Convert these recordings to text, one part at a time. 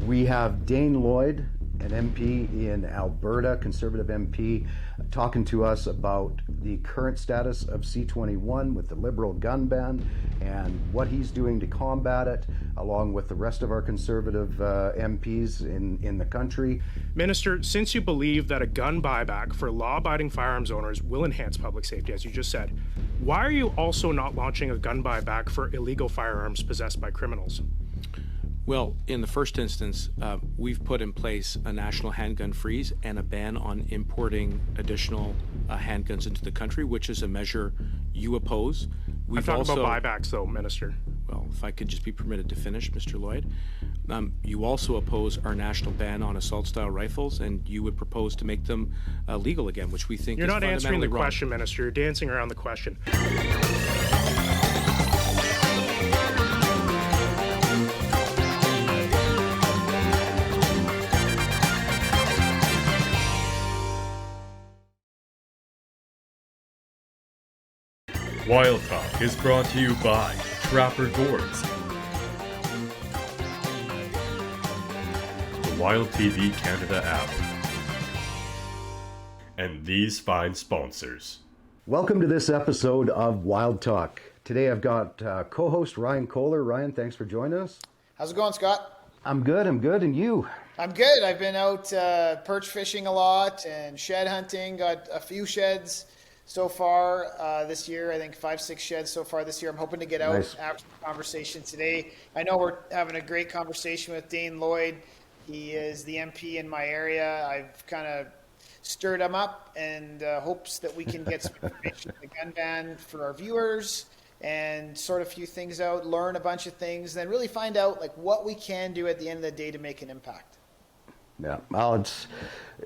We have Dane Lloyd, an MP in Alberta, Conservative MP, talking to us about the current status of C-21 with the Liberal gun ban and what he's doing to combat it, along with the rest of our Conservative MPs in the country. Minister, since you believe that a gun buyback for law-abiding firearms owners will enhance public safety, as you just said, why are you also not launching a gun buyback for illegal firearms possessed by criminals? Well, in the first instance, we've put in place a national handgun freeze and a ban on importing additional handguns into the country, which is a measure you oppose. I'm talking about buybacks, though, Minister. Well, if I could just be permitted to finish, Mr. Lloyd. You also oppose our national ban on assault-style rifles, and you would propose to make them legal again, which we think is fundamentally wrong. You're not answering the question, Minister. You're dancing around the question. Wild Talk is brought to you by Trapper Gourds, the Wild TV Canada app, and these fine sponsors. Welcome to this episode of Wild Talk. Today I've got co-host Ryan Kohler. Ryan, thanks for joining us. How's it going, Scott? I'm good, and you? I'm good. I've been out perch fishing a lot and shed hunting, got a few sheds so far this year. I think 5-6 sheds so far this year. I'm hoping to get out after the conversation today. I know we're having a great conversation with Dane Lloyd. He is the MP in my area. I've kind of stirred him up and hopes that we can get some information on the gun ban for our viewers and sort a few things out, learn a bunch of things, then really find out like what we can do at the end of the day to make an impact. Yeah, well,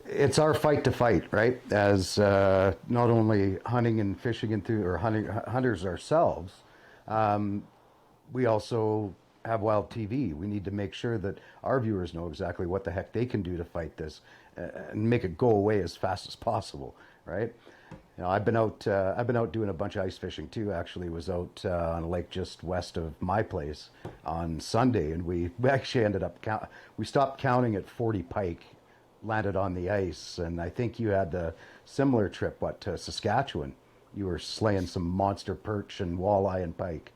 it's our fight to fight, right? As not only hunting and fishing hunters ourselves, we also have Wild TV. We need to make sure that our viewers know exactly what the heck they can do to fight this and make it go away as fast as possible, right? You know, I've been out doing a bunch of ice fishing too. Actually, was out on a lake just west of my place on Sunday, and we actually ended up we stopped counting at 40 pike, landed on the ice, and I think you had a similar trip to Saskatchewan. You were slaying some monster perch and walleye and pike.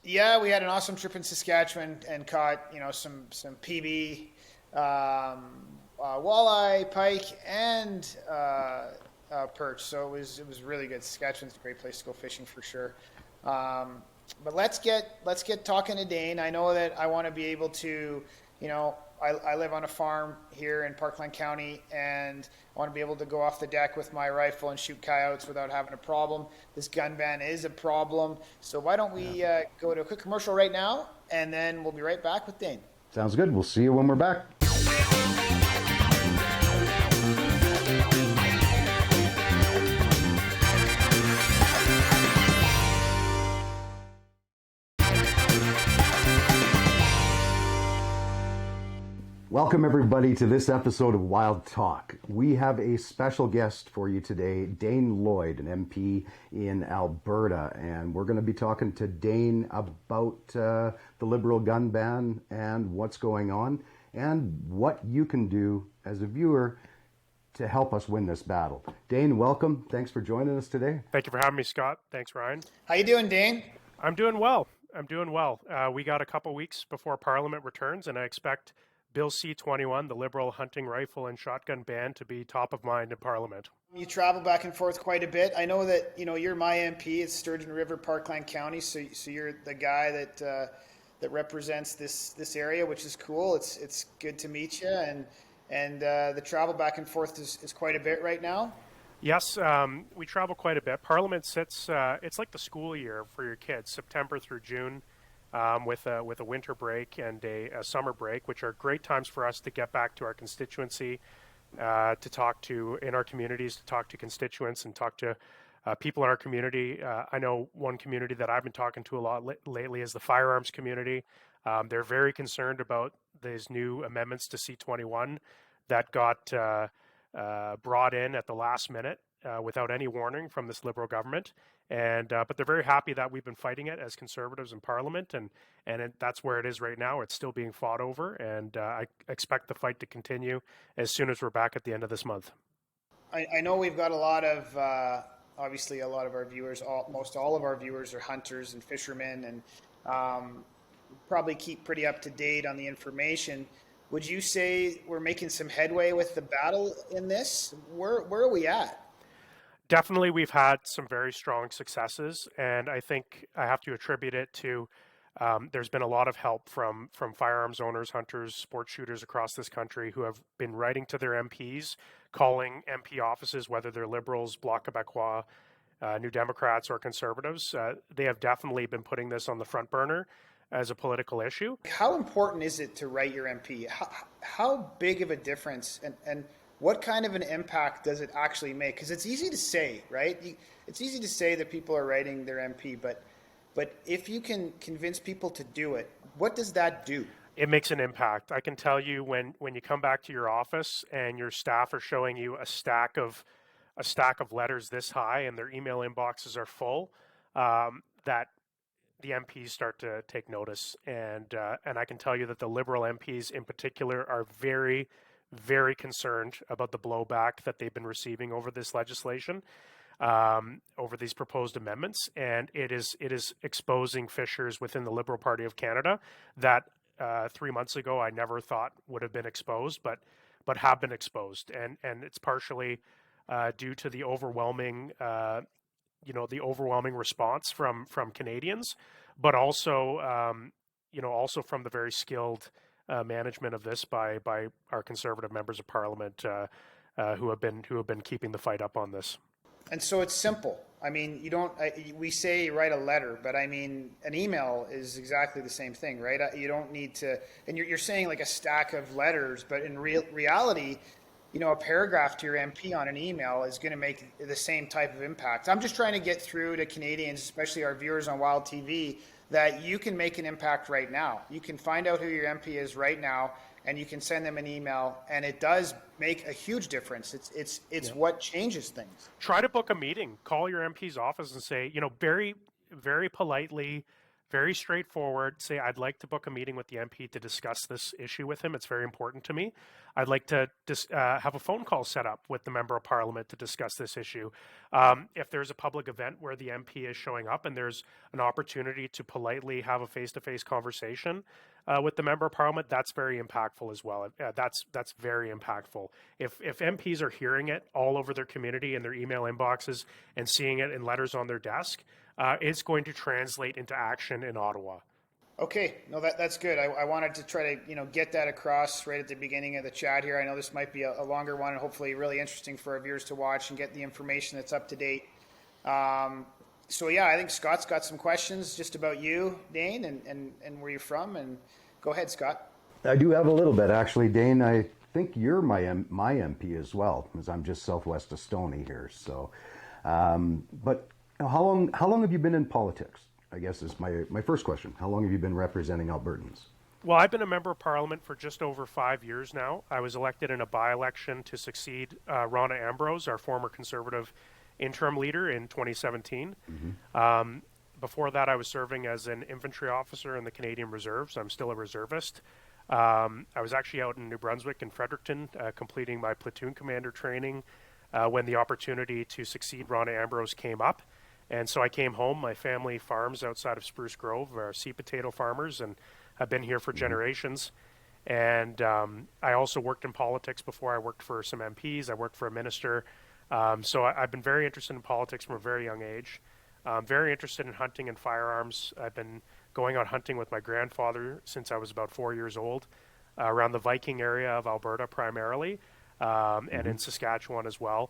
Yeah, we had an awesome trip in Saskatchewan and caught some PB, walleye, pike, and perch. So it was really good. Saskatchewan's a great place to go fishing for sure. But let's get talking to Dane. I know that I want to be able to, I live on a farm here in Parkland County, and I want to be able to go off the deck with my rifle and shoot coyotes without having a problem. This gun ban is a problem. So why don't we go to a quick commercial right now, and then we'll be right back with Dane. Sounds good. We'll see you when we're back. Welcome everybody to this episode of Wild Talk. We have a special guest for you today, Dane Lloyd, an MP in Alberta, and we're going to be talking to Dane about the Liberal gun ban and what's going on and what you can do as a viewer to help us win this battle. Dane, welcome. Thanks for joining us today. Thank you for having me, Scott. Thanks, Ryan. How you doing, Dane? I'm doing well. We got a couple weeks before Parliament returns, and I expect Bill C-21, the Liberal hunting rifle and shotgun ban, to be top of mind in Parliament. You travel back and forth quite a bit. I know that you're my MP. It's Sturgeon River, Parkland County. So you're the guy that represents this area, which is cool. It's good to meet you, and the travel back and forth is quite a bit right now. Yes, we travel quite a bit. Parliament sits. It's like the school year for your kids, September through June. With a winter break and a summer break, which are great times for us to get back to our constituency, to talk to in our communities, to talk to constituents and talk to people in our community. I know one community that I've been talking to a lot lately is the firearms community. They're very concerned about these new amendments to C-21 that got brought in at the last minute without any warning from this Liberal government. And but they're very happy that we've been fighting it as Conservatives in Parliament, and that's where it is right now. It's still being fought over, and I expect the fight to continue as soon as we're back at the end of this month. I know we've got a lot of obviously a lot of our viewers, most all of our viewers are hunters and fishermen, and probably keep pretty up to date on the information. Would you say we're making some headway with the battle in this? Where are we at? Definitely, we've had some very strong successes, and I think I have to attribute it to there's been a lot of help from firearms owners, hunters, sport shooters across this country who have been writing to their MPs, calling MP offices, whether they're Liberals, Bloc Québécois, New Democrats, or Conservatives. They have definitely been putting this on the front burner as a political issue. How important is it to write your MP? How big of a difference and what kind of an impact does it actually make? Because it's easy to say, right? It's easy to say that people are writing their MP, but if you can convince people to do it, what does that do? It makes an impact. I can tell you when you come back to your office and your staff are showing you a stack of letters this high and their email inboxes are full, that the MPs start to take notice, and I can tell you that the Liberal MPs in particular are very, very concerned about the blowback that they've been receiving over this legislation, over these proposed amendments, and it is exposing fissures within the Liberal Party of Canada that 3 months ago I never thought would have been exposed, but have been exposed, and it's partially due to the overwhelming the overwhelming response from Canadians, but also also from the very skilled management of this by our Conservative members of Parliament who have been keeping the fight up on this. And so it's simple. I mean, we say write a letter, but I mean, an email is exactly the same thing, right? You don't need to, and you're saying like a stack of letters, but in reality, a paragraph to your MP on an email is going to make the same type of impact. I'm just trying to get through to Canadians, especially our viewers on Wild TV, that you can make an impact right now. You can find out who your MP is right now, and you can send them an email, and it does make a huge difference. It's what changes things. Try to book a meeting. Call your MP's office and say, very, very politely, very straightforward, say, I'd like to book a meeting with the MP to discuss this issue with him. It's very important to me. I'd like to have a phone call set up with the Member of Parliament to discuss this issue. If there's a public event where the MP is showing up and there's an opportunity to politely have a face-to-face conversation with the Member of Parliament, that's very impactful as well. That's very impactful. If MPs are hearing it all over their community in their email inboxes and seeing it in letters on their desk, it's going to translate into action in Ottawa. Okay, no, that's good. I wanted to try to get that across right at the beginning of the chat here. I know this might be a longer one and hopefully really interesting for our viewers to watch and get the information that's up to date. So yeah, I think Scott's got some questions just about you, Dane, and where you're from. And go ahead, Scott. I do have a little bit actually, Dane. I think you're my MP as well, because I'm just southwest of Stoney here. So, but how long have you been in politics? I guess is my first question. How long have you been representing Albertans? Well, I've been a member of Parliament for just over 5 years now. I was elected in a by-election to succeed Rona Ambrose, our former Conservative interim leader, in 2017. Mm-hmm. Before that, I was serving as an infantry officer in the Canadian Reserves. I'm still a reservist. I was actually out in New Brunswick and Fredericton completing my platoon commander training when the opportunity to succeed Rona Ambrose came up. And so I came home. My family farms outside of Spruce Grove, are seed potato farmers, and have been here for generations. And I also worked in politics before I worked for some MPs. I worked for a minister. So I've been very interested in politics from a very young age. Very interested in hunting and firearms. I've been going out hunting with my grandfather since I was about 4 years old, around the Viking area of Alberta primarily, and in Saskatchewan as well.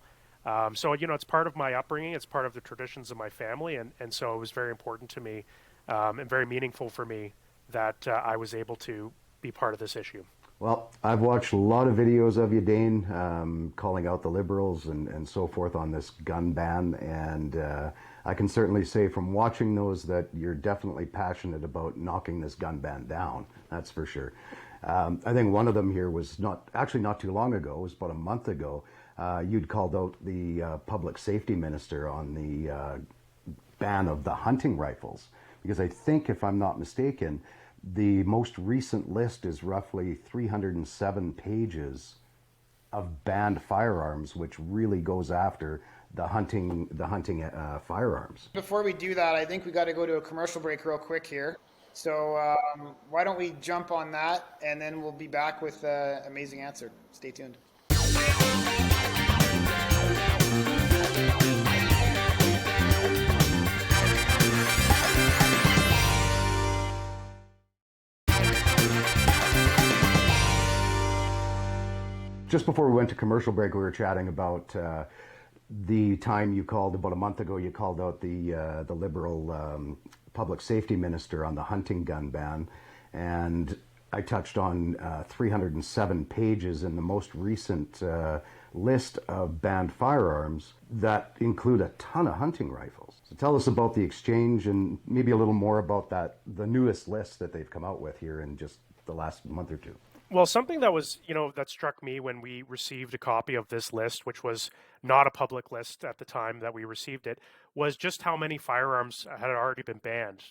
So, it's part of my upbringing. It's part of the traditions of my family. And so it was very important to me and very meaningful for me that I was able to be part of this issue. Well, I've watched a lot of videos of you, Dane, calling out the Liberals and so forth on this gun ban. And I can certainly say from watching those that you're definitely passionate about knocking this gun ban down. That's for sure. I think one of them here was not too long ago. It was about a month ago. You'd called out the public safety minister on the ban of the hunting rifles, because I think, if I'm not mistaken, the most recent list is roughly 307 pages of banned firearms, which really goes after the hunting firearms. Before we do that, I think we got to go to a commercial break real quick here. So why don't we jump on that, and then we'll be back with an amazing answer. Stay tuned. Just before we went to commercial break, we were chatting about the time you called, about a month ago, you called out the Liberal public safety minister on the hunting gun ban. And I touched on 307 pages in the most recent list of banned firearms that include a ton of hunting rifles. So tell us about the exchange, and maybe a little more about the newest list that they've come out with here in just the last month or two. Well, something that was, that struck me when we received a copy of this list, which was not a public list at the time that we received it, was just how many firearms had already been banned,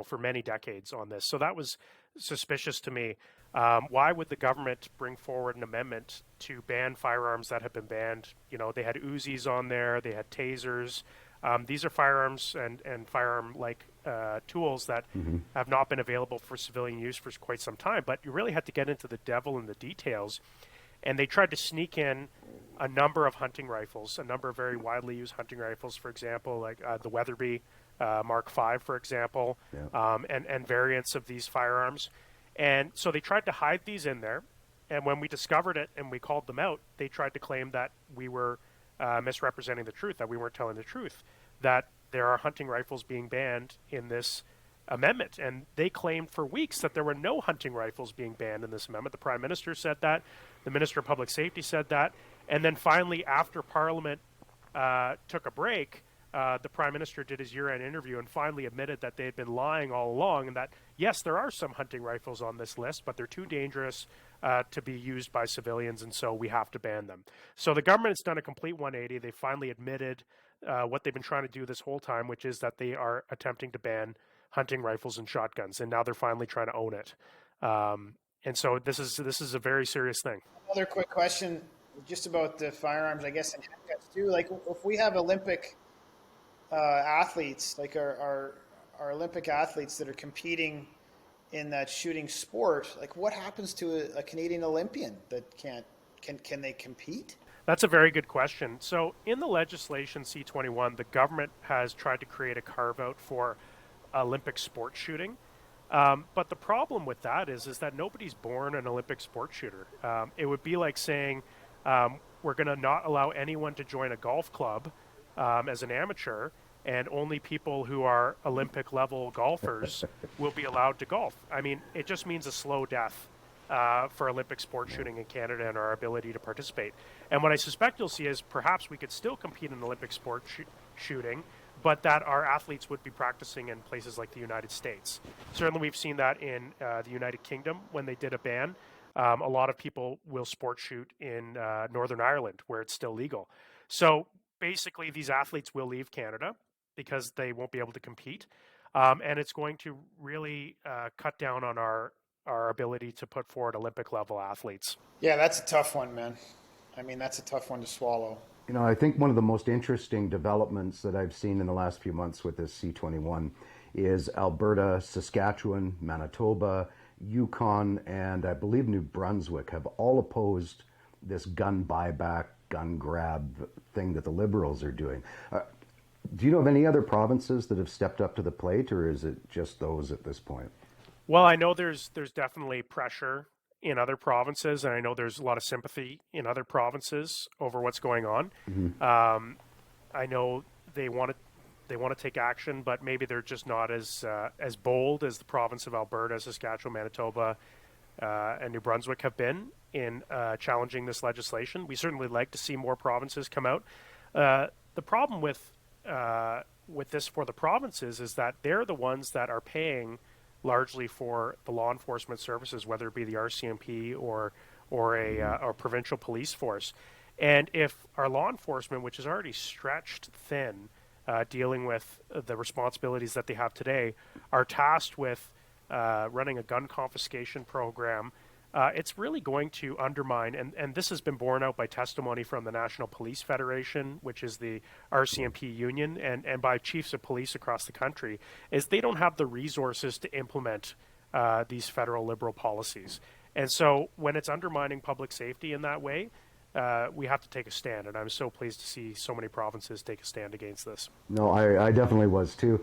for many decades on this. So that was suspicious to me. Why would the government bring forward an amendment to ban firearms that have been banned? They had Uzis on there, they had tasers. These are firearms and firearm-like tools that have not been available for civilian use for quite some time. But you really had to get into the devil in the details. And they tried to sneak in a number of hunting rifles, a number of very widely used hunting rifles, for example, like the Weatherby Mark V, for example, and variants of these firearms. And so they tried to hide these in there. And when we discovered it and we called them out, they tried to claim that we were misrepresenting the truth, that we weren't telling the truth, that there are hunting rifles being banned in this amendment. And they claimed for weeks that there were no hunting rifles being banned in this amendment. The Prime Minister said that. The Minister of Public Safety said that. And then finally, after Parliament took a break, the Prime Minister did his year-end interview and finally admitted that they had been lying all along, and that, yes, there are some hunting rifles on this list, but they're too dangerous to be used by civilians, and so we have to ban them. So the government has done a complete 180. They finally admitted what they've been trying to do this whole time, which is that they are attempting to ban hunting rifles and shotguns, and now they're finally trying to own it. And so this is a very serious thing. Another quick question, just about the firearms, I guess, and handguns too. Like, if we have Olympic athletes, like our Olympic athletes that are competing in that shooting sport, like, what happens to a Canadian Olympian that can they compete? That's a very good question. So in the legislation C-21, the government has tried to create a carve-out for Olympic sport shooting. But the problem with that is that nobody's born an Olympic sport shooter. It would be like saying we're going to not allow anyone to join a golf club as an amateur, and only people who are Olympic level golfers will be allowed to golf. I mean, it just means a slow death for Olympic sport shooting in Canada and our ability to participate. And what I suspect you'll see is perhaps we could still compete in Olympic sport shooting, but that our athletes would be practicing in places like the United States. Certainly we've seen that in the United Kingdom when they did a ban. A lot of people will sport shoot in Northern Ireland where it's still legal. So basically these athletes will leave Canada because they won't be able to compete. And it's going to really cut down on our ability to put forward Olympic level athletes. Yeah, that's a tough one, man. I mean, that's a tough one to swallow. I think one of the most interesting developments that I've seen in the last few months with this C-21 is Alberta, Saskatchewan, Manitoba, Yukon, and I believe New Brunswick have all opposed this gun buyback, gun grab thing that the Liberals are doing. Do you know of any other provinces that have stepped up to the plate, or is it just those at this point? Well, I know there's definitely pressure in other provinces, and I know there's a lot of sympathy in other provinces over what's going on. Mm-hmm. I know they want to take action, but maybe they're just not as bold as the province of Alberta, Saskatchewan, Manitoba, and New Brunswick have been in challenging this legislation. We certainly like to see more provinces come out. The problem with this for the provinces is that they're the ones that are paying largely for the law enforcement services, whether it be the RCMP or a provincial police force. And if our law enforcement, which is already stretched thin, dealing with the responsibilities that they have today are tasked with running a gun confiscation program. It's really going to undermine, and this has been borne out by testimony from the National Police Federation, which is the RCMP union, and by chiefs of police across the country, is they don't have the resources to implement these federal liberal policies. And so when it's undermining public safety in that way, we have to take a stand, and I'm so pleased to see so many provinces take a stand against this. No, I definitely was too.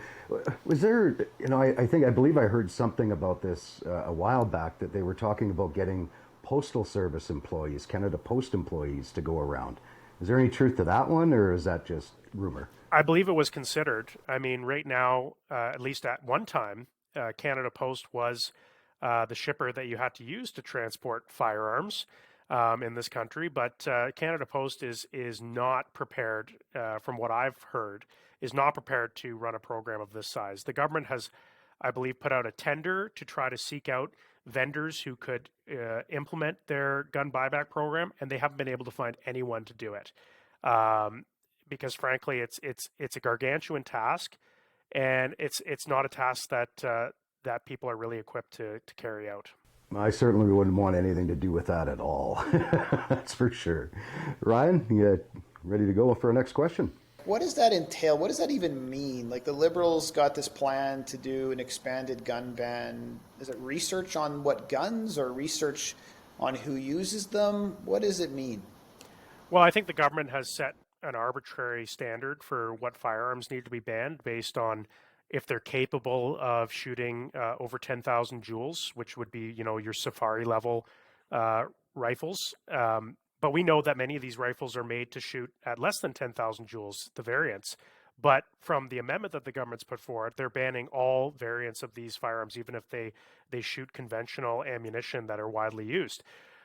Was there, I believe I heard something about this a while back, that they were talking about getting Postal Service employees, Canada Post employees, to go around. Is there any truth to that one, or is that just rumor? I believe it was considered. I mean, right now, at least at one time, Canada Post was the shipper that you had to use to transport firearms in this country, but Canada Post is not prepared, from what I've heard, is not prepared to run a program of this size. The government has, I believe, put out a tender to try to seek out vendors who could implement their gun buyback program, and they haven't been able to find anyone to do it, because frankly, it's a gargantuan task, and it's not a task that people are really equipped to carry out. I certainly wouldn't want anything to do with that at all. That's for sure. Ryan, you ready to go for our next question? What does that entail? What does that even mean? Like, the Liberals got this plan to do an expanded gun ban. Is it research on what guns, or research on who uses them? What does it mean? Well, I think the government has set an arbitrary standard for what firearms need to be banned based on if they're capable of shooting over 10,000 joules, which would be, your safari level rifles. But we know that many of these rifles are made to shoot at less than 10,000 joules, the variants. But from the amendment that the government's put forward, they're banning all variants of these firearms, even if they shoot conventional ammunition that are widely used.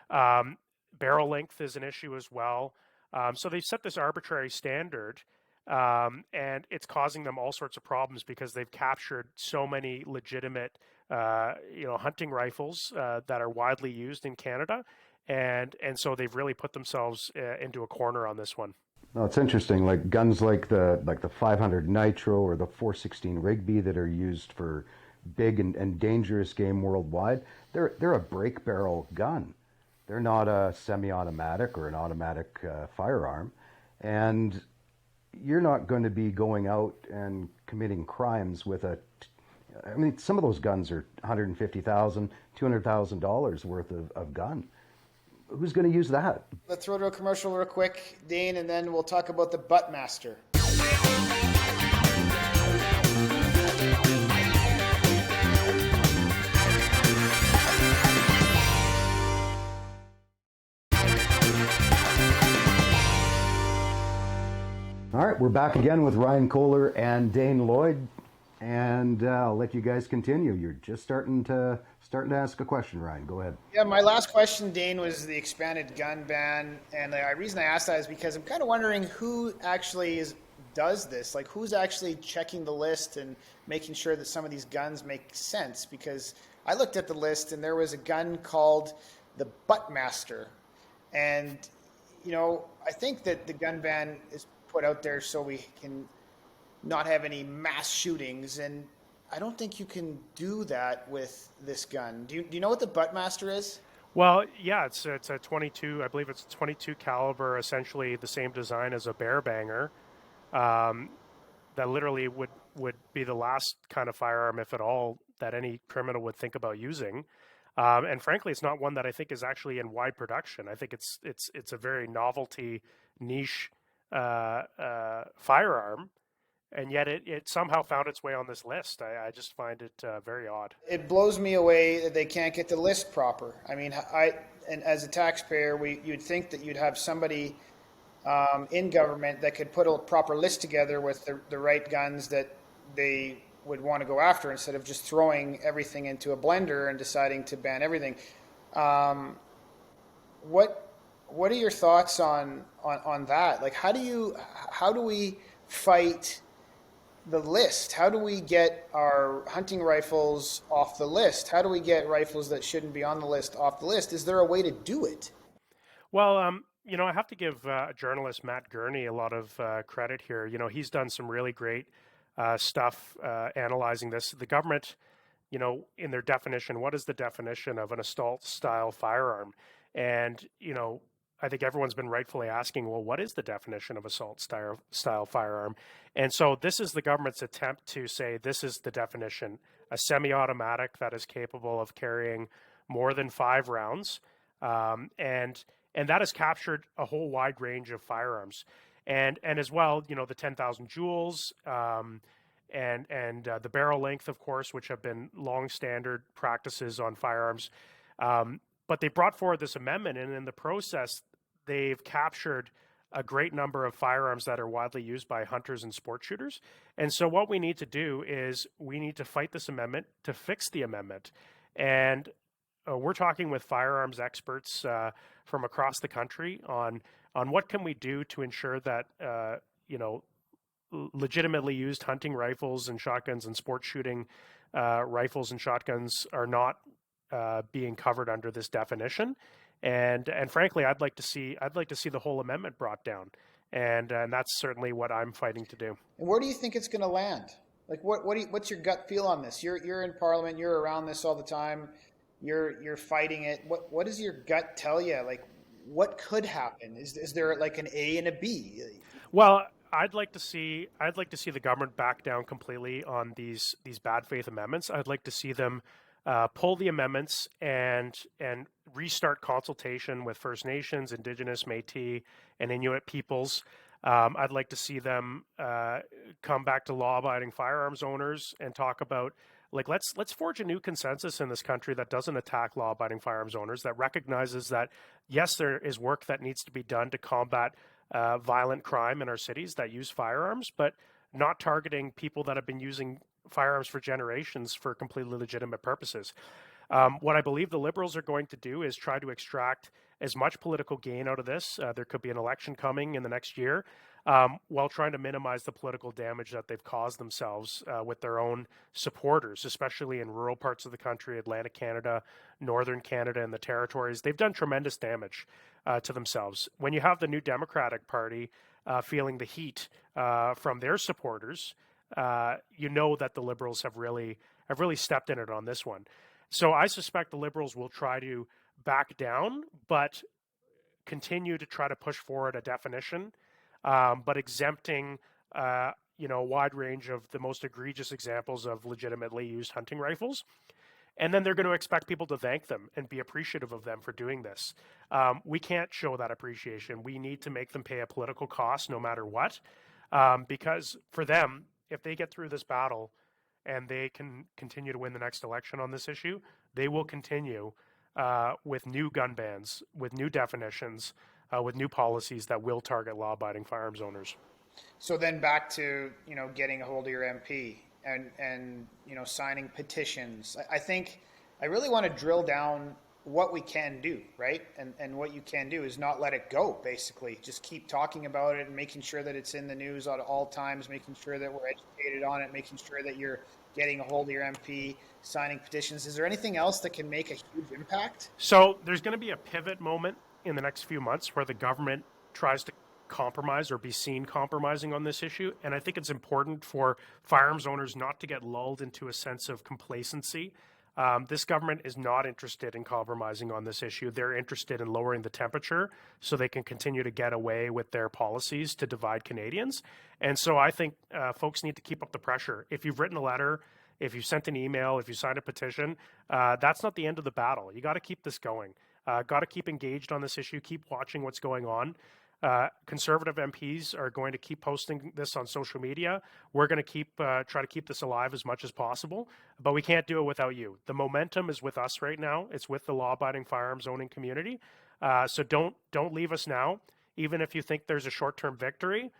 Barrel length is an issue as well. So they've set this arbitrary standard, and it's causing them all sorts of problems because they've captured so many legitimate, hunting rifles that are widely used in Canada, and so they've really put themselves into a corner on this one. No, it's interesting. Like guns like the 500 Nitro or the 416 Rigby that are used for big and dangerous game worldwide, they're a break barrel gun. They're not a semi-automatic or an automatic firearm, and you're not going to be going out and committing crimes with some of those guns are $150,000, $200,000 worth of gun. Who's going to use that? Let's throw to a commercial real quick, Dane, and then we'll talk about the Buttmaster. All right, we're back again with Ryan Kohler and Dane Lloyd, and I'll let you guys continue. You're just starting to ask a question, Ryan. Go ahead. Yeah, my last question, Dane, was the expanded gun ban, and the reason I asked that is because I'm kind of wondering who actually does this. Like, who's actually checking the list and making sure that some of these guns make sense? Because I looked at the list, and there was a gun called the Buttmaster, and I think that the gun ban is put out there so we can not have any mass shootings, and I don't think you can do that with this gun. Do you know what the Buttmaster is? Well, yeah, it's a 22. I believe it's a 22 caliber, essentially the same design as a bear banger. That literally would be the last kind of firearm, if at all, that any criminal would think about using. And frankly, it's not one that I think is actually in wide production. I think it's a very novelty niche firearm, and yet it somehow found its way on this list. I just find it very odd. It blows me away that they can't get the list proper. I mean, and as a taxpayer, you'd think that you'd have somebody in government that could put a proper list together with the right guns that they would want to go after, instead of just throwing everything into a blender and deciding to ban everything. What are your thoughts on that? Like, how do we fight the list? How do we get our hunting rifles off the list? How do we get rifles that shouldn't be on the list off the list? Is there a way to do it? Well, I have to give journalist Matt Gurney a lot of credit here. He's done some really great stuff analyzing this. The government, in their definition, what is the definition of an assault-style firearm? And, I think everyone's been rightfully asking, well, what is the definition of assault-style firearm? And so this is the government's attempt to say this is the definition: a semi-automatic that is capable of carrying more than 5 rounds, and that has captured a whole wide range of firearms, and as well, the 10,000 joules, and the barrel length, of course, which have been long standard practices on firearms. But they brought forward this amendment, and in the process, they've captured a great number of firearms that are widely used by hunters and sport shooters. And so what we need to do is we need to fight this amendment to fix the amendment. And we're talking with firearms experts from across the country on what can we do to ensure that legitimately used hunting rifles and shotguns and sport shooting rifles and shotguns are not being covered under this definition. And frankly, I'd like to see the whole amendment brought down, and that's certainly what I'm fighting to do. And where do you think it's going to land? Like, what's your gut feel on this? You're in Parliament. You're around this all the time. You're fighting it. What does your gut tell you? Like, what could happen? Is there like an A and a B? Well, I'd like to see the government back down completely on these bad faith amendments. I'd like to see them pull the amendments and restart consultation with First Nations, Indigenous, Métis, and Inuit peoples. I'd like to see them come back to law-abiding firearms owners and talk about, like, let's forge a new consensus in this country that doesn't attack law-abiding firearms owners, that recognizes that, yes, there is work that needs to be done to combat violent crime in our cities that use firearms, but not targeting people that have been using firearms for generations for completely legitimate purposes. What I believe the Liberals are going to do is try to extract as much political gain out of this. There could be an election coming in the next year, while trying to minimize the political damage that they've caused themselves with their own supporters, especially in rural parts of the country, Atlantic Canada, Northern Canada, and the Territories. They've done tremendous damage to themselves. When you have the New Democratic Party feeling the heat from their supporters, you know that the Liberals have really stepped in it on this one. So I suspect the Liberals will try to back down, but continue to try to push forward a definition, but exempting a wide range of the most egregious examples of legitimately used hunting rifles. And then they're going to expect people to thank them and be appreciative of them for doing this. We can't show that appreciation. We need to make them pay a political cost no matter what, because for them, if they get through this battle and they can continue to win the next election on this issue, they will continue with new gun bans, with new definitions, with new policies that will target law-abiding firearms owners. So then back to, getting a hold of your MP and signing petitions. I think I really want to drill down what we can do, right? And what you can do is not let it go, basically. Just keep talking about it and making sure that it's in the news at all times, making sure that we're educated on it, making sure that you're getting a hold of your MP, signing petitions. Is there anything else that can make a huge impact? So there's going to be a pivot moment in the next few months where the government tries to compromise or be seen compromising on this issue. And I think it's important for firearms owners not to get lulled into a sense of complacency. This government is not interested in compromising on this issue. They're interested in lowering the temperature so they can continue to get away with their policies to divide Canadians. And so I think folks need to keep up the pressure. If you've written a letter, if you sent an email, if you signed a petition, that's not the end of the battle. You got to keep this going. Got to keep engaged on this issue, keep watching what's going on. Conservative MPs are going to keep posting this on social media. We're going to try to keep this alive as much as possible, but we can't do it without you. The momentum is with us right now. It's with the law-abiding firearms owning community. So don't leave us now. Even if you think there's a short-term victory,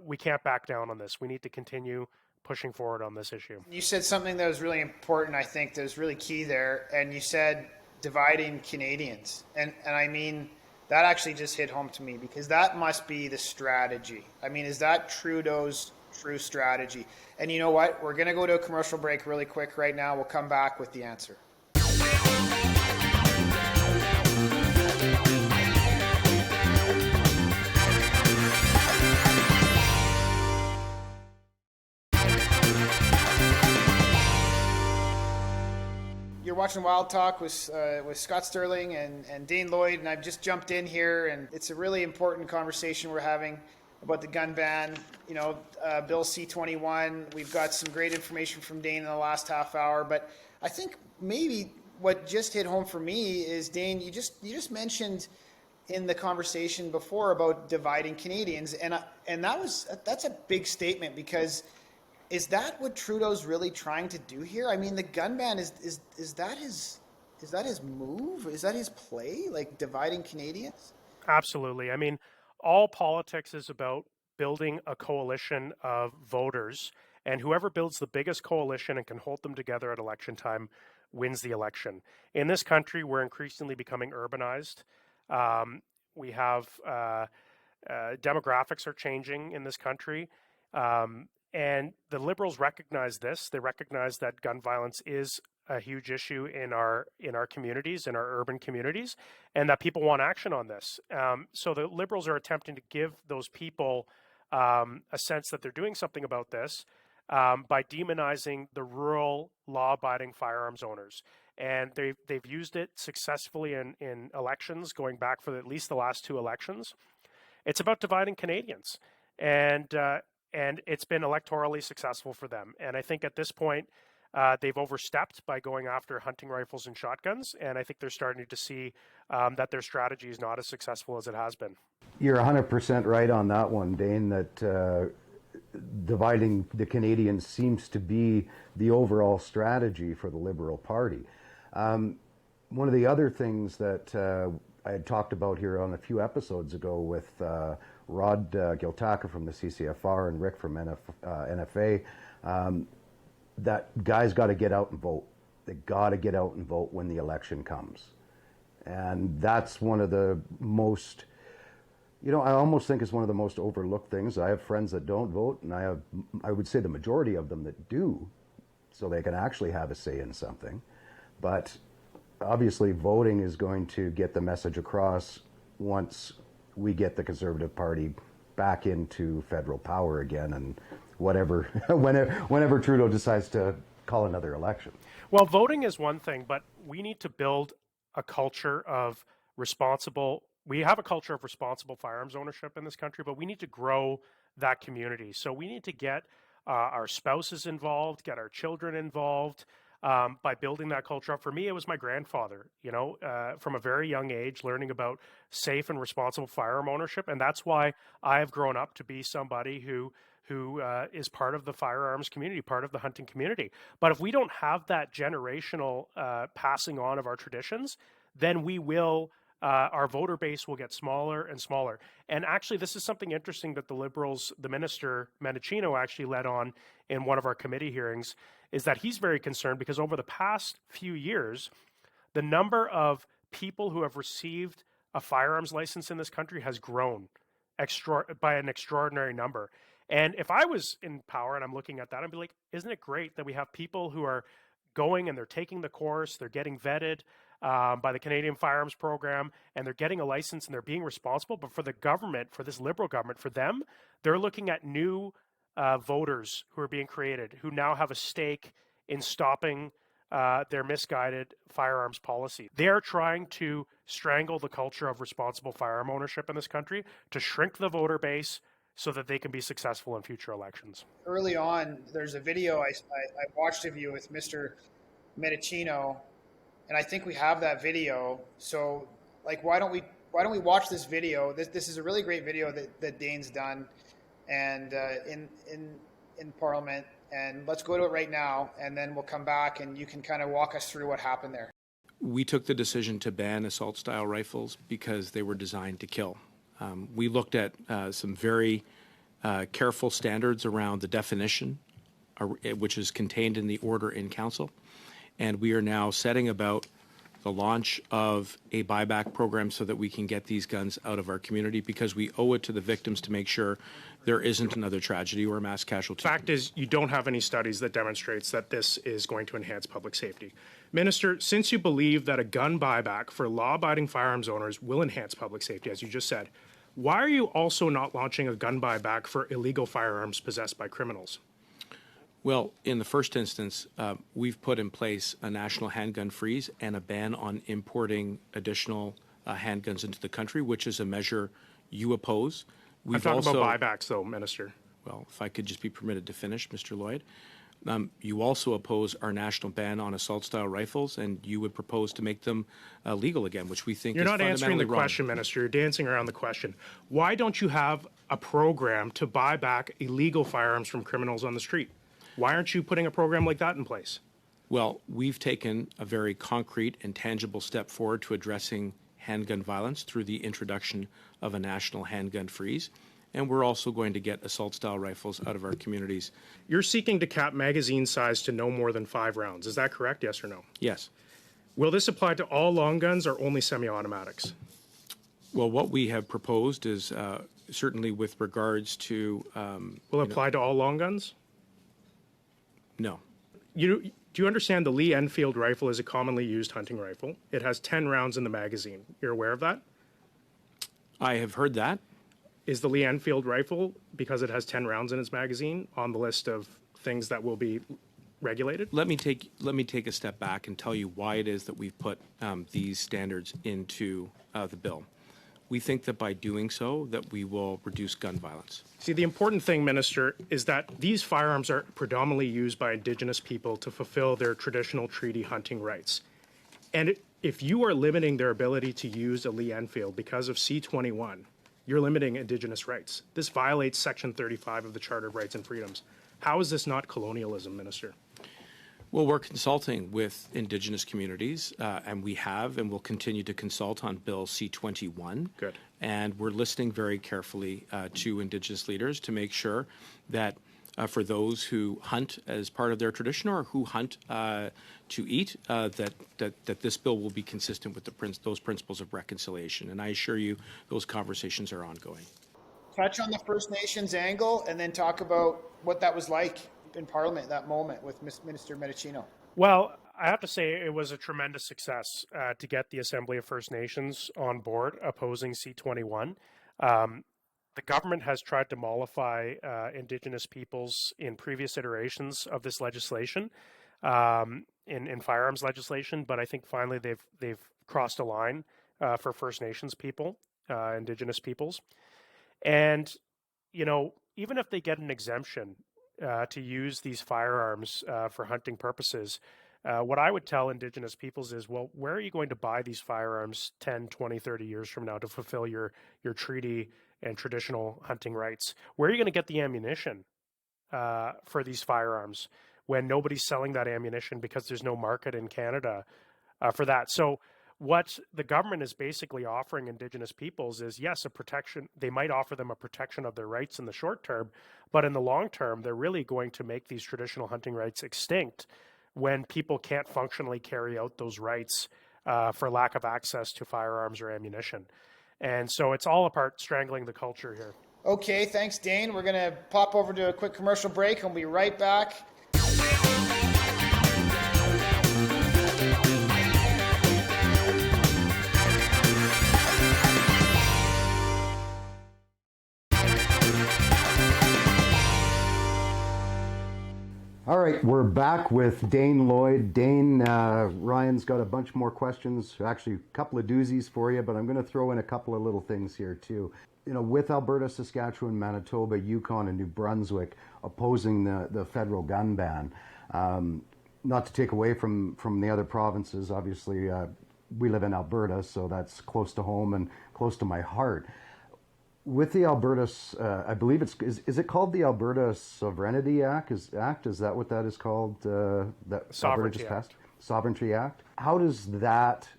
we can't back down on this. We need to continue pushing forward on this issue. You said something that was really important, I think, that was really key there, and you said dividing Canadians. And I mean, that actually just hit home to me, because that must be the strategy. I mean, is that Trudeau's true strategy? And you know what? We're going to go to a commercial break really quick right now. We'll come back with the answer. watching Wild Talk with Scott Stirling and Dane Lloyd, and I've just jumped in here, and it's a really important conversation we're having about the gun ban. You know, Bill C-21. We've got some great information from Dane in the last half hour, but I think maybe what just hit home for me is, Dane, you just mentioned in the conversation before about dividing Canadians, and that's a big statement, because is that what Trudeau's really trying to do here? I mean, the gun ban is that his move? Is that his play, like dividing Canadians? Absolutely. I mean, all politics is about building a coalition of voters, and whoever builds the biggest coalition and can hold them together at election time wins the election. In this country, we're increasingly becoming urbanized. We have demographics are changing in this country. And the Liberals recognize this. They recognize that gun violence is a huge issue in our communities, in our urban communities, and that people want action on this. So the Liberals are attempting to give those people a sense that they're doing something about this by demonizing the rural, law-abiding firearms owners. And they've used it successfully in elections, going back for at least the last 2 elections. It's about dividing Canadians, and it's been electorally successful for them. And I think at this point, they've overstepped by going after hunting rifles and shotguns, and I think they're starting to see that their strategy is not as successful as it has been. You're 100% right on that one, Dane, that dividing the Canadians seems to be the overall strategy for the Liberal Party. One of the other things that I had talked about here on a few episodes ago with Rod Giltaca from the CCFR and Rick from NFA, that guys got to get out and vote. They got to get out and vote when the election comes. And that's one of the most, I almost think it's one of the most overlooked things. I have friends that don't vote, and I would say the majority of them that do, so they can actually have a say in something. But obviously voting is going to get the message across once we get the Conservative Party back into federal power again, and whenever Trudeau decides to call another election. Well, voting is one thing, but we need to build a culture of we have a culture of responsible firearms ownership in this country, but we need to grow that community. So we need to get our spouses involved, get our children involved, by building that culture up. For me, it was my grandfather, from a very young age, learning about safe and responsible firearm ownership. And that's why I have grown up to be somebody who is part of the firearms community, part of the hunting community. But if we don't have that generational passing on of our traditions, then our voter base will get smaller and smaller. And actually, this is something interesting that the Liberals, the Minister Mendicino actually led on in one of our committee hearings, is that he's very concerned because over the past few years, the number of people who have received a firearms license in this country has grown by an extraordinary number. And if I was in power and I'm looking at that, I'd be like, isn't it great that we have people who are going and they're taking the course, they're getting vetted by the Canadian Firearms Program, and they're getting a license and they're being responsible. But for the government, for this Liberal government, for them, they're looking at new voters who are being created, who now have a stake in stopping their misguided firearms policy. They're trying to strangle the culture of responsible firearm ownership in this country, to shrink the voter base so that they can be successful in future elections. Early on, there's a video I watched of you with Mr. Mendicino, and I think we have that video. So, why don't we watch this video? This is a really great video that Dane's done, and in Parliament. And let's go to it right now, and then we'll come back and you can kind of walk us through what happened there. We took the decision to ban assault-style rifles because they were designed to kill. We looked at some very careful standards around the definition, which is contained in the order in council, and we are now setting about the launch of a buyback program so that we can get these guns out of our community, because we owe it to the victims to make sure there isn't another tragedy or a mass casualty. The fact is, you don't have any studies that demonstrates that this is going to enhance public safety. Minister, since you believe that a gun buyback for law-abiding firearms owners will enhance public safety, as you just said, why are you also not launching a gun buyback for illegal firearms possessed by criminals? Well, in the first instance, we've put in place a national handgun freeze and a ban on importing additional handguns into the country, which is a measure you oppose. I'm talking about buybacks, though, Minister. Well, if I could just be permitted to finish, Mr. Lloyd. You also oppose our national ban on assault-style rifles, and you would propose to make them legal again, which we think You're is not answering the wrong. question, Minister. You're dancing around the question. Why don't you have a program to buy back illegal firearms from criminals on the street? Why aren't you putting a program like that in place? Well, we've taken a very concrete and tangible step forward to addressing handgun violence through the introduction of a national handgun freeze. And we're also going to get assault-style rifles out of our communities. You're seeking to cap magazine size to no more than 5 rounds. Is that correct, yes or no? Yes. Will this apply to all long guns or only semi-automatics? Well, what we have proposed is certainly with regards to... Will it apply to all long guns? No. Do you understand the Lee Enfield rifle is a commonly used hunting rifle? It has 10 rounds in the magazine. You're aware of that? I have heard that. Is the Lee Enfield rifle, because it has 10 rounds in its magazine, on the list of things that will be regulated? Let me take a step back and tell you why it is that we've put these standards into the bill. We think that by doing so, that we will reduce gun violence. See, the important thing, Minister, is that these firearms are predominantly used by Indigenous people to fulfill their traditional treaty hunting rights. And if you are limiting their ability to use a Lee Enfield because of C-21, you're limiting Indigenous rights. This violates Section 35 of the Charter of Rights and Freedoms. How is this not colonialism, Minister? Well, we're consulting with Indigenous communities, and we have and will continue to consult on Bill C-21. Good. And we're listening very carefully to Indigenous leaders to make sure that for those who hunt as part of their tradition or who hunt to eat, that this bill will be consistent with those principles of reconciliation. And I assure you those conversations are ongoing. Touch on the First Nations angle and then talk about what that was like in Parliament at that moment with Minister Medicino. Well, I have to say it was a tremendous success to get the Assembly of First Nations on board opposing C-21. The government has tried to mollify Indigenous peoples in previous iterations of this legislation, in firearms legislation, but I think finally they've crossed a line for First Nations people, Indigenous peoples. And, you know, even if they get an exemption to use these firearms for hunting purposes, what I would tell Indigenous peoples is, well, where are you going to buy these firearms 10, 20, 30 years from now to fulfill your treaty and traditional hunting rights? Where are you going to get the ammunition for these firearms when nobody's selling that ammunition because there's no market in Canada for that? So what the government is basically offering Indigenous peoples is, yes, a protection. They might offer them a protection of their rights in the short term, but in the long term, they're really going to make these traditional hunting rights extinct when people can't functionally carry out those rights for lack of access to firearms or ammunition. And so it's all about strangling the culture here. Okay, thanks, Dane. We're going to pop over to a quick commercial break and we'll be right back. All right, we're back with Dane Lloyd. Dane, Ryan's got a bunch more questions, actually a couple of doozies for you, but I'm going to throw in a couple of little things here too. You know, with Alberta, Saskatchewan, Manitoba, Yukon, and New Brunswick opposing the federal gun ban, not to take away from the other provinces, obviously we live in Alberta, so that's close to home and close to my heart. With the Alberta, I believe is it called the Alberta Sovereignty Act? Is that what that is called? That Sovereignty Alberta just Act. passed? Sovereignty Act. How does that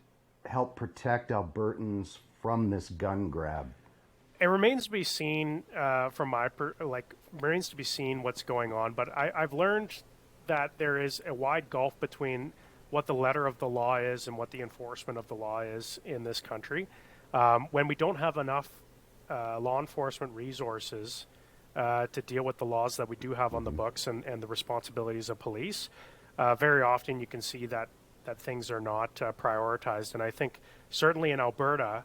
help protect Albertans from this gun grab? It remains to be seen remains to be seen what's going on. But I've learned that there is a wide gulf between what the letter of the law is and what the enforcement of the law is in this country. When we don't have enough law enforcement resources to deal with the laws that we do have on the books and the responsibilities of police, very often you can see that things are not prioritized. And I think certainly in Alberta,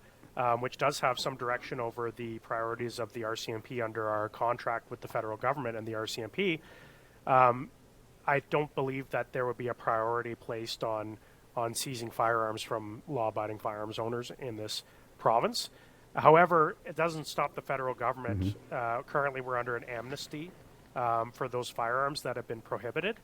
which does have some direction over the priorities of the RCMP under our contract with the federal government and the RCMP, I don't believe that there would be a priority placed on seizing firearms from law-abiding firearms owners in this province. However, it doesn't stop the federal government. Currently, we're under an amnesty for those firearms that have been prohibited.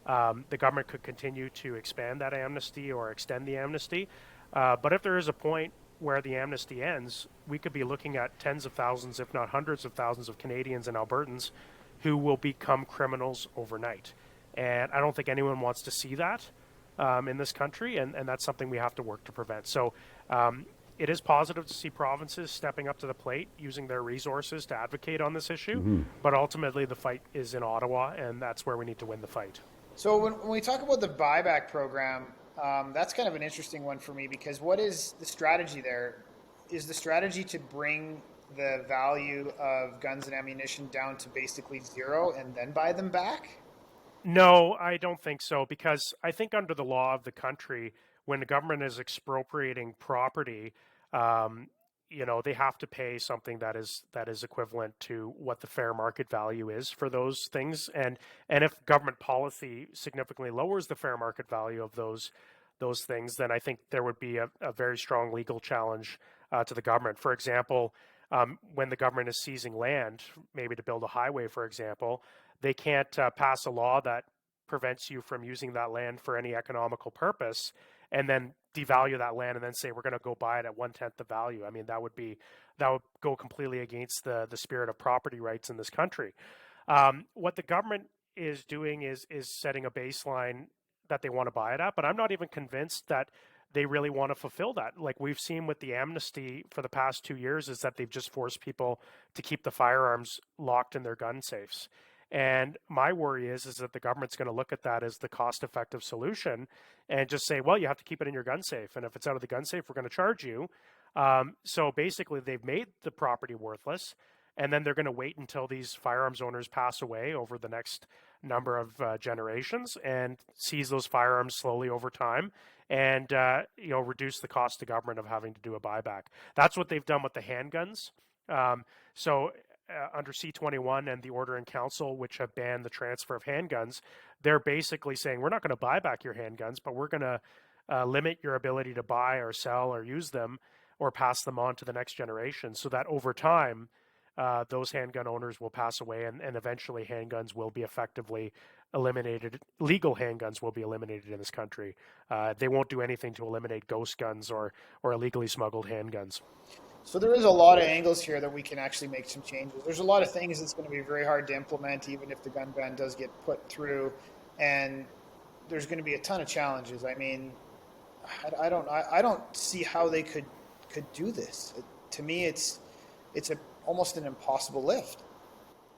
The government could continue to expand that amnesty or extend the amnesty. But if there is a point where the amnesty ends, we could be looking at tens of thousands, if not hundreds of thousands of Canadians and Albertans who will become criminals overnight. And I don't think anyone wants to see that in this country, and that's something we have to work to prevent. So it is positive to see provinces stepping up to the plate, using their resources to advocate on this issue. But ultimately, the fight is in Ottawa, and that's where we need to win the fight. So when we talk about the buyback program, that's kind of an interesting one for me, because what is the strategy there? Is the strategy to bring the value of guns and ammunition down to basically zero and then buy them back? No, I don't think so, because I think under the law of the country, when the government is expropriating property, they have to pay something that is equivalent to what the fair market value is for those things. And if government policy significantly lowers the fair market value of those things, then I think there would be a very strong legal challenge to the government. For example, when the government is seizing land, maybe to build a highway, for example, they can't pass a law that prevents you from using that land for any economical purpose and then devalue that land and then say we're going to go buy it at 1/10 the value. I mean, that would go completely against the spirit of property rights in this country. What the government is doing is setting a baseline that they want to buy it at, but I'm not even convinced that they really want to fulfill that. Like we've seen with the amnesty for the past 2 years, is that they've just forced people to keep the firearms locked in their gun safes. And my worry is that the government's going to look at that as the cost-effective solution and just say, well, you have to keep it in your gun safe. And if it's out of the gun safe, we're going to charge you. So basically, they've made the property worthless. And then they're going to wait until these firearms owners pass away over the next number of generations and seize those firearms slowly over time and reduce the cost to government of having to do a buyback. That's what they've done with the handguns. Under C-21 and the Order in Council, which have banned the transfer of handguns, they're basically saying, we're not going to buy back your handguns, but we're going to limit your ability to buy or sell or use them or pass them on to the next generation, so that over time, those handgun owners will pass away and eventually handguns will be effectively eliminated. Legal handguns will be eliminated in this country. They won't do anything to eliminate ghost guns or illegally smuggled handguns. So there is a lot of angles here that we can actually make some changes. There's a lot of things that's going to be very hard to implement, even if the gun ban does get put through, and there's going to be a ton of challenges. I mean, I don't see how they could do this. To me, it's almost an impossible lift.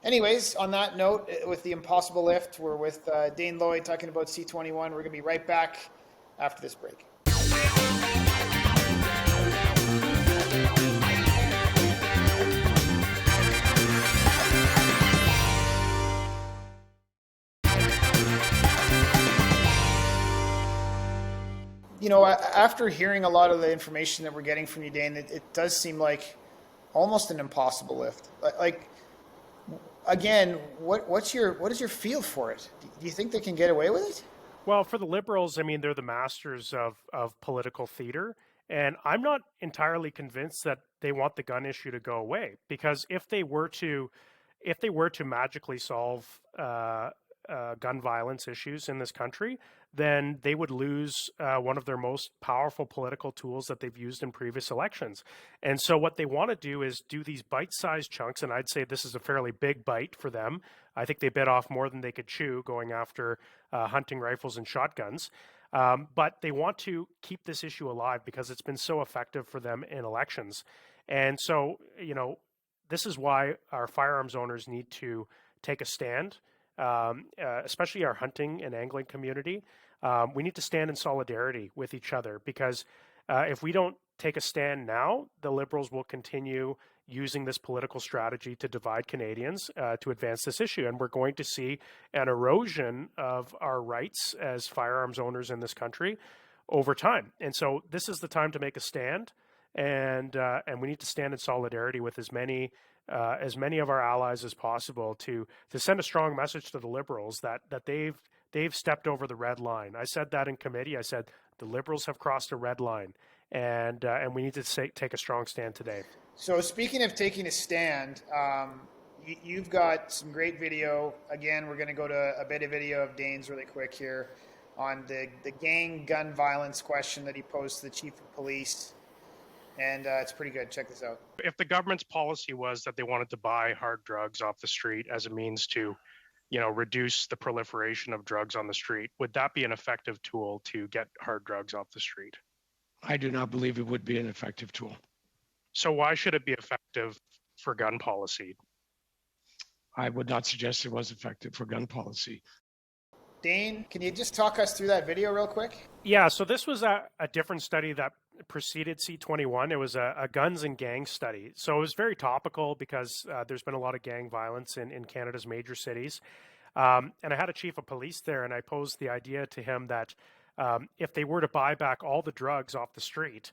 Anyways, on that note, with the impossible lift, we're with Dane Lloyd talking about C-21. We're going to be right back after this break. After hearing a lot of the information that we're getting from you, Dane, it does seem like almost an impossible lift. Like, again, what is your feel for it? Do you think they can get away with it? Well, for the Liberals, I mean, they're the masters of political theater, and I'm not entirely convinced that they want the gun issue to go away, because if they were to magically solve gun violence issues in this country, then they would lose one of their most powerful political tools that they've used in previous elections. And so what they want to do is do these bite-sized chunks, and I'd say this is a fairly big bite for them. I think they bit off more than they could chew going after hunting rifles and shotguns. But they want to keep this issue alive because it's been so effective for them in elections. And so, this is why our firearms owners need to take a stand, especially our hunting and angling community. We need to stand in solidarity with each other, because if we don't take a stand now, the Liberals will continue using this political strategy to divide Canadians to advance this issue. And we're going to see an erosion of our rights as firearms owners in this country over time. And so this is the time to make a stand, and we need to stand in solidarity with as many of our allies as possible to send a strong message to the Liberals that they've stepped over the red line. I said that in committee. I said the Liberals have crossed a red line, and we need to take a strong stand today. So speaking of taking a stand, you've got some great video. Again, we're going to go to a bit of video of Dane's really quick here on the gang gun violence question that he posed to the chief of police. And it's pretty good. Check this out. If the government's policy was that they wanted to buy hard drugs off the street as a means to, reduce the proliferation of drugs on the street, would that be an effective tool to get hard drugs off the street? I do not believe it would be an effective tool. So why should it be effective for gun policy? I would not suggest it was effective for gun policy. Dane, can you just talk us through that video real quick? Yeah, so this was a different study that preceded C21. It was a guns and gangs study. So it was very topical because there's been a lot of gang violence in Canada's major cities. And I had a chief of police there, and I posed the idea to him that if they were to buy back all the drugs off the street,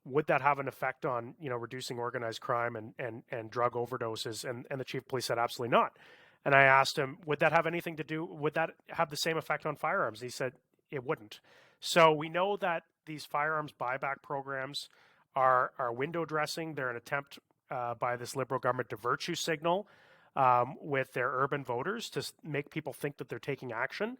would that have an effect on, reducing organized crime and drug overdoses? And the chief of police said, absolutely not. And I asked him, would that have the same effect on firearms? And he said, it wouldn't. So we know that these firearms buyback programs are window dressing. They're an attempt by this Liberal government to virtue signal with their urban voters to make people think that they're taking action,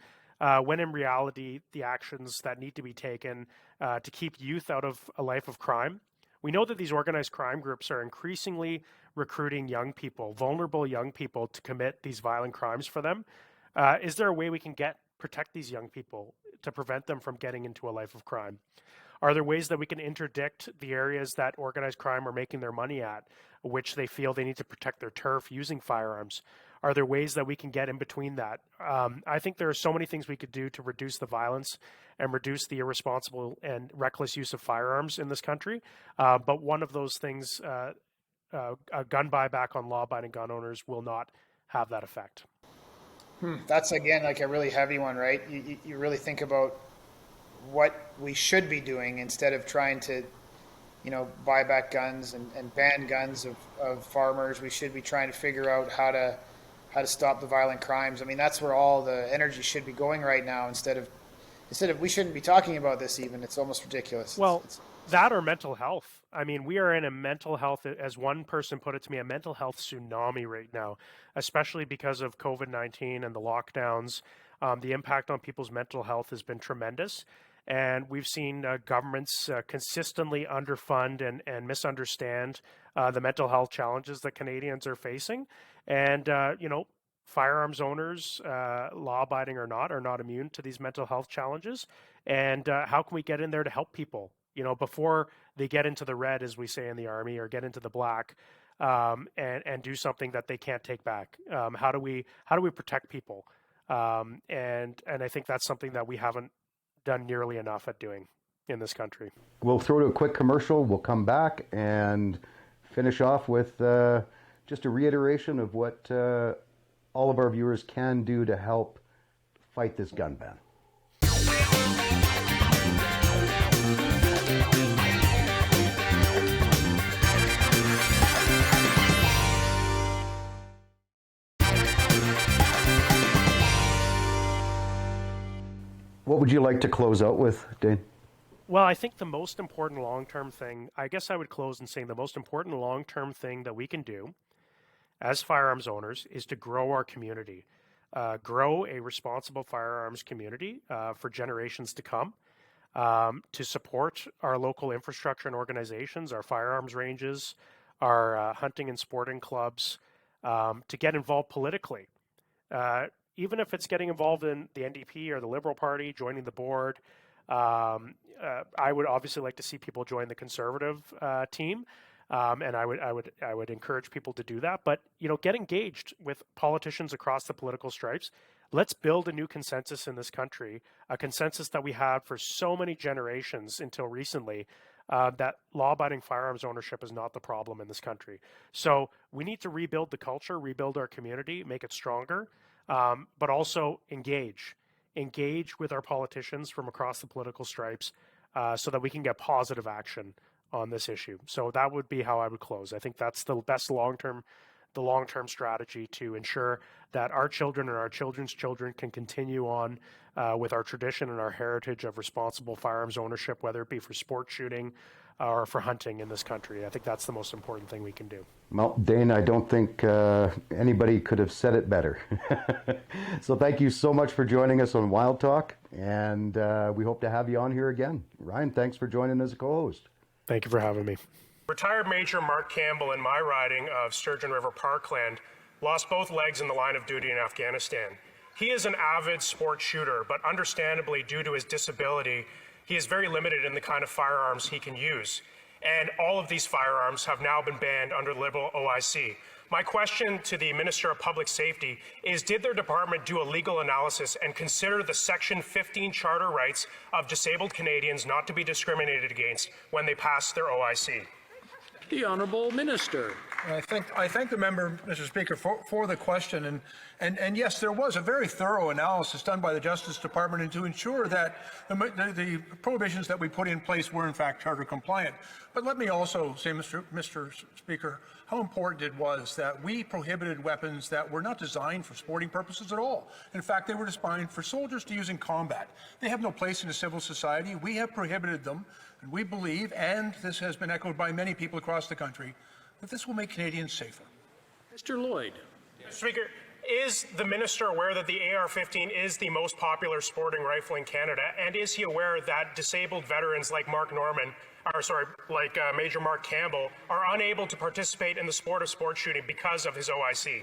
when in reality, the actions that need to be taken to keep youth out of a life of crime. We know that these organized crime groups are increasingly recruiting young people, vulnerable young people, to commit these violent crimes for them. Is there a way we can protect these young people to prevent them from getting into a life of crime? Are there ways that we can interdict the areas that organized crime are making their money at, which they feel they need to protect their turf using firearms? Are there ways that we can get in between that? I think there are so many things we could do to reduce the violence and reduce the irresponsible and reckless use of firearms in this country. But one of those things, a gun buyback on law-abiding gun owners, will not have that effect. That's, again, like a really heavy one, right? You really think about what we should be doing instead of trying to, buy back guns and ban guns of farmers. We should be trying to figure out how to stop the violent crimes. I mean, that's where all the energy should be going right now. Instead of we shouldn't be talking about this even. It's almost ridiculous. Well, that or mental health. I mean, we are in a mental health, as one person put it to me, a mental health tsunami right now, especially because of COVID-19 and the lockdowns. The impact on people's mental health has been tremendous. And we've seen governments consistently underfund and misunderstand the mental health challenges that Canadians are facing. And, firearms owners, law-abiding or not, are not immune to these mental health challenges. And how can we get in there to help people, before they get into the red, as we say in the Army, or get into the black, and do something that they can't take back? How do we protect people? And I think that's something that we haven't done nearly enough at doing in this country. We'll throw to a quick commercial. We'll come back and finish off with just a reiteration of what all of our viewers can do to help fight this gun ban. What would you like to close out with, Dane? Well, I think the most important long-term thing, I guess I would close in saying the most important long-term thing that we can do as firearms owners is to grow our community, grow a responsible firearms community for generations to come, to support our local infrastructure and organizations, our firearms ranges, our hunting and sporting clubs, to get involved politically. Even if it's getting involved in the NDP or the Liberal Party, joining the board. I would obviously like to see people join the Conservative team, and I would encourage people to do that. But get engaged with politicians across the political stripes. Let's build a new consensus in this country, a consensus that we had for so many generations until recently, that law-abiding firearms ownership is not the problem in this country. So we need to rebuild the culture, rebuild our community, make it stronger. But also engage with our politicians from across the political stripes, so that we can get positive action on this issue. So that would be how I would close. I think that's the best long-term the long-term strategy to ensure that our children and our children's children can continue on with our tradition and our heritage of responsible firearms ownership, whether it be for sport shooting or for hunting in this country. I think that's the most important thing we can do. Well, Dane, I don't think anybody could have said it better. So thank you so much for joining us on Wild Talk, and we hope to have you on here again. Ryan, thanks for joining as a co-host. Thank you for having me. Retired Major Mark Campbell in my riding of Sturgeon River Parkland lost both legs in the line of duty in Afghanistan. He is an avid sport shooter, but understandably, due to his disability, he is very limited in the kind of firearms he can use. And all of these firearms have now been banned under Liberal OIC. My question to the Minister of Public Safety is, did their department do a legal analysis and consider the Section 15 charter rights of disabled Canadians not to be discriminated against when they passed their OIC? The Honourable Minister. I thank the member, Mr. Speaker, for the question. And yes, there was a very thorough analysis done by the Justice Department to ensure that the prohibitions that we put in place were in fact charter compliant. But let me also say, Mr. Speaker, how important it was that we prohibited weapons that were not designed for sporting purposes at all. In fact, they were designed for soldiers to use in combat. They have no place in a civil society. We have prohibited them, and we believe, and this has been echoed by many people across the country, that this will make Canadians safer. Mr. Lloyd. Mr. Speaker, is the minister aware that the AR-15 is the most popular sporting rifle in Canada, and is he aware that disabled veterans like Major Mark Campbell are unable to participate in the sport of sport shooting because of his OIC?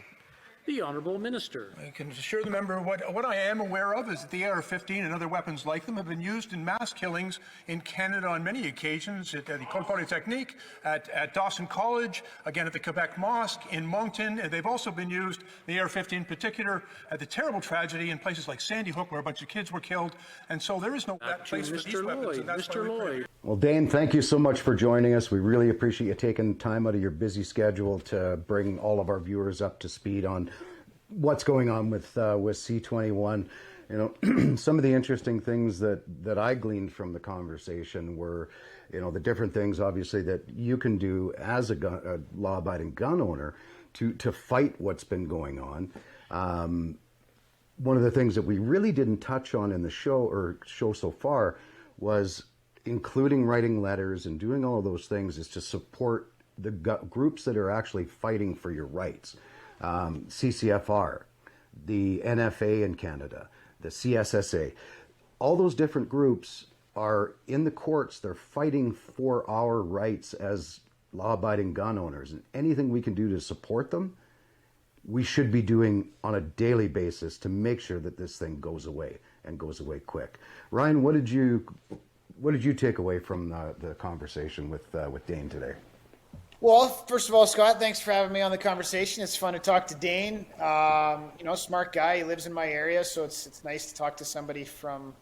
The Honourable Minister. I can assure the member what I am aware of is that the AR-15 and other weapons like them have been used in mass killings in Canada on many occasions, at the École Polytechnique, at Dawson College, again at the Quebec Mosque, in Moncton. And they've also been used, the AR-15 in particular, at the terrible tragedy in places like Sandy Hook where a bunch of kids were killed. And so there is no place for these weapons. And that's Mr. Lloyd. Well, Dane, thank you so much for joining us. We really appreciate you taking time out of your busy schedule to bring all of our viewers up to speed on what's going on with C-21. You know, some of the interesting things that I gleaned from the conversation were, you know, the different things, obviously, that you can do as a law-abiding gun owner to fight what's been going on. One of the things that we really didn't touch on in the show so far was including writing letters and doing all of those things is to support the groups that are actually fighting for your rights. CCFR, the NFA in Canada, the CSSA, all those different groups are in the courts. They're fighting for our rights as law-abiding gun owners, and anything we can do to support them, we should be doing on a daily basis to make sure that this thing goes away and goes away quick. Ryan, what did you take away from the conversation with Dane today? Well, first of all, Scott, thanks for having me on the conversation. It's fun to talk to Dane. You know, smart guy. He lives in my area, so it's nice to talk to somebody from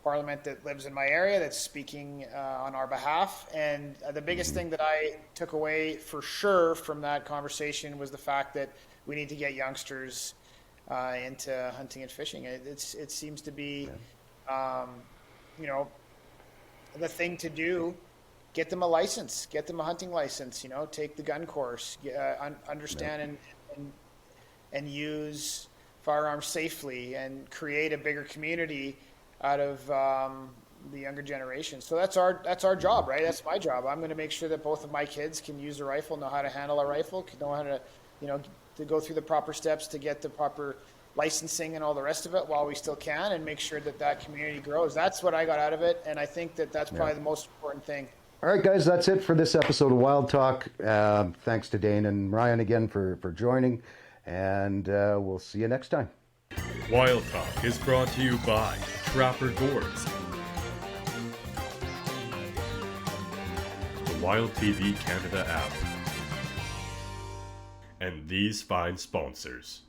Parliament that lives in my area that's speaking on our behalf. And the biggest thing that I took away for sure from that conversation was the fact that we need to get youngsters into hunting and fishing. It seems to be, you know, the thing to do. Get them a license, get them a hunting license, you know, take the gun course, understand and use firearms safely and create a bigger community out of the younger generation. So that's our job, right? That's my job. I'm going to make sure that both of my kids can use a rifle, know how to handle a rifle, know how to, you know, to go through the proper steps to get the proper licensing and all the rest of it while we still can, and make sure that community grows. That's what I got out of it, and I think that's probably the most important thing. All right, guys, that's it for this episode of Wild Talk. Thanks to Dane and Ryan again for joining, and we'll see you next time. Wild Talk is brought to you by Trapper Gourds, the Wild TV Canada app, and these fine sponsors.